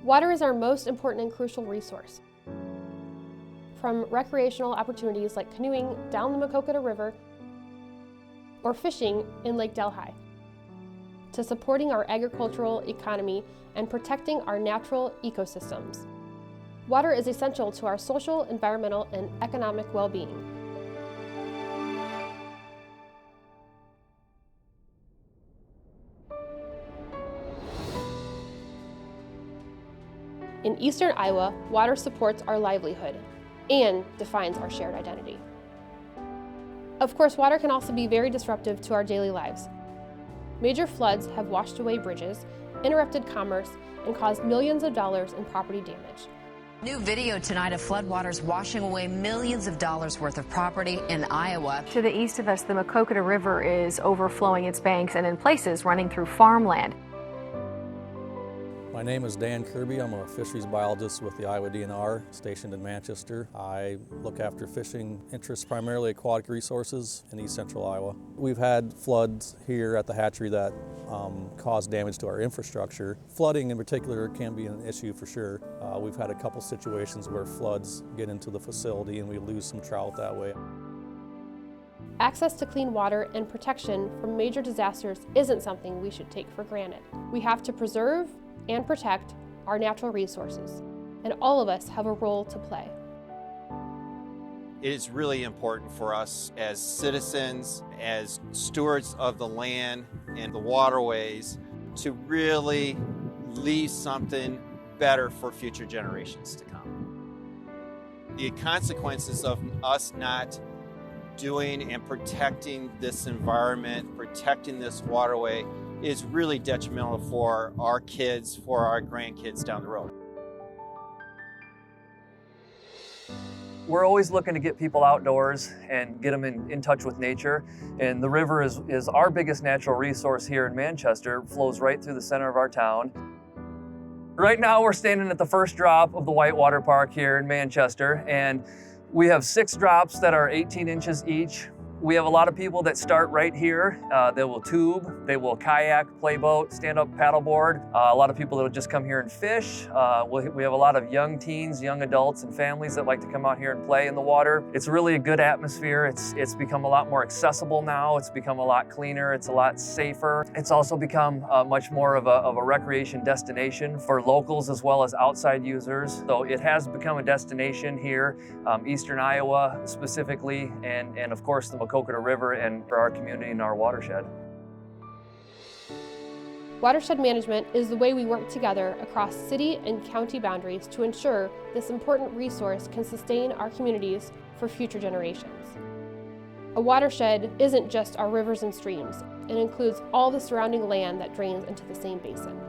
Water is our most important and crucial resource. From recreational opportunities like canoeing down the Maquoketa River or fishing in Lake Delhi, to supporting our agricultural economy and protecting our natural ecosystems. Water is essential to our social, environmental, and economic well-being. In eastern Iowa, water supports our livelihood and defines our shared identity. Of course, water can also be very disruptive to our daily lives. Major floods have washed away bridges, interrupted commerce, and caused millions of dollars in property damage. New video tonight of floodwaters washing away millions of dollars worth of property in Iowa. To the east of us, the Maquoketa River is overflowing its banks and in places running through farmland. My name is Dan Kirby. I'm a fisheries biologist with the Iowa DNR stationed in Manchester. I look after fishing interests, primarily aquatic resources in east central Iowa. We've had floods here at the hatchery that caused damage to our infrastructure. Flooding in particular can be an issue for sure. We've had a couple situations where floods get into the facility and we lose some trout that way. Access to clean water and protection from major disasters isn't something we should take for granted. We have to preserve and protect our natural resources, and all of us have a role to play. It is really important for us as citizens, as stewards of the land and the waterways, to really leave something better for future generations to come. The consequences of us not doing and protecting this environment, protecting this waterway, is really detrimental for our kids, for our grandkids down the road. We're always looking to get people outdoors and get them in touch with nature. And the river is our biggest natural resource here in Manchester. It flows right through the center of our town. Right now we're standing at the first drop of the Whitewater Park here in Manchester, and we have 6 drops that are 18 inches each. We have a lot of people that start right here. They will tube, they will kayak, playboat, stand-up paddleboard. A lot of people that will just come here and fish. We have a lot of young teens, young adults, and families that like to come out here and play in the water. It's really a good atmosphere. It's become a lot more accessible now. It's become a lot cleaner. It's a lot safer. It's also become much more of a recreation destination for locals as well as outside users. So it has become a destination here, eastern Iowa specifically, and of course the Maquoketa River and for our community and our watershed. Watershed management is the way we work together across city and county boundaries to ensure this important resource can sustain our communities for future generations. A watershed isn't just our rivers and streams. It includes all the surrounding land that drains into the same basin.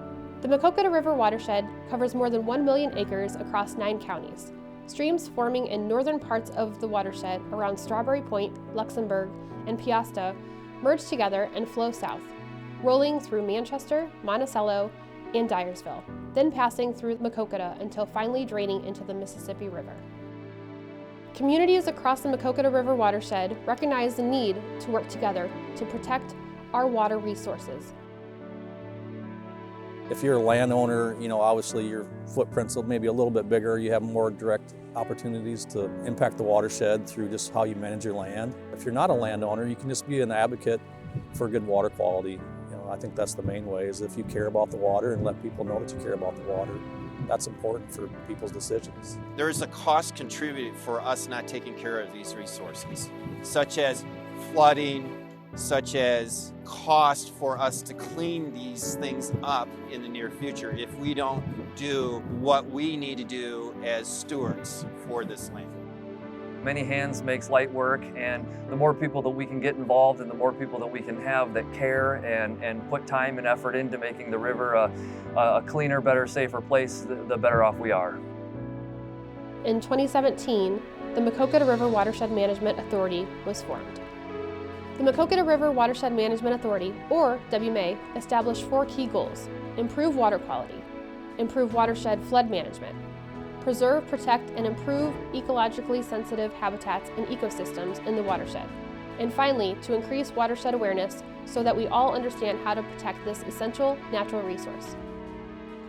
The Maquoketa River Watershed covers more than 1 million acres across 9 counties. Streams forming in northern parts of the watershed around Strawberry Point, Luxembourg, and Piasta merge together and flow south, rolling through Manchester, Monticello, and Dyersville, then passing through Maquoketa until finally draining into the Mississippi River. Communities across the Maquoketa River watershed recognize the need to work together to protect our water resources. If you're a landowner, obviously your footprint's maybe a little bit bigger. You have more direct opportunities to impact the watershed through just how you manage your land. If you're not a landowner, you can just be an advocate for good water quality. I think that's the main way, is if you care about the water and let people know that you care about the water. That's important for people's decisions. There is a cost contributed for us not taking care of these resources, such as flooding, such as cost for us to clean these things up in the near future if we don't do what we need to do as stewards for this land. Many hands makes light work, and the more people that we can get involved and the more people that we can have that care and put time and effort into making the river a cleaner, better, safer place, the better off we are. In 2017, the Maquoketa River Watershed Management Authority was formed. The Maquoketa River Watershed Management Authority, or WMA, established 4 key goals: improve water quality, improve watershed flood management, preserve, protect, and improve ecologically sensitive habitats and ecosystems in the watershed, and finally, to increase watershed awareness so that we all understand how to protect this essential natural resource.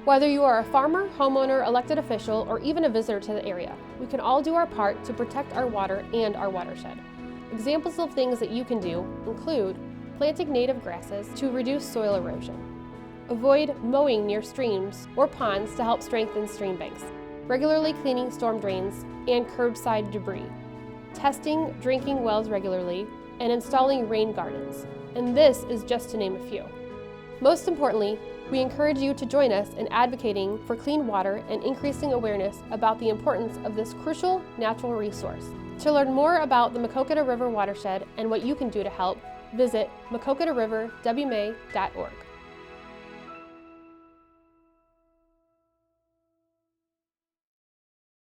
Whether you are a farmer, homeowner, elected official, or even a visitor to the area, we can all do our part to protect our water and our watershed. Examples of things that you can do include planting native grasses to reduce soil erosion, avoid mowing near streams or ponds to help strengthen stream banks, regularly cleaning storm drains and curbside debris, testing drinking wells regularly, and installing rain gardens. And this is just to name a few. Most importantly, we encourage you to join us in advocating for clean water and increasing awareness about the importance of this crucial natural resource. To learn more about the Maquoketa River Watershed and what you can do to help, visit MaquoketaRiverWMA.org.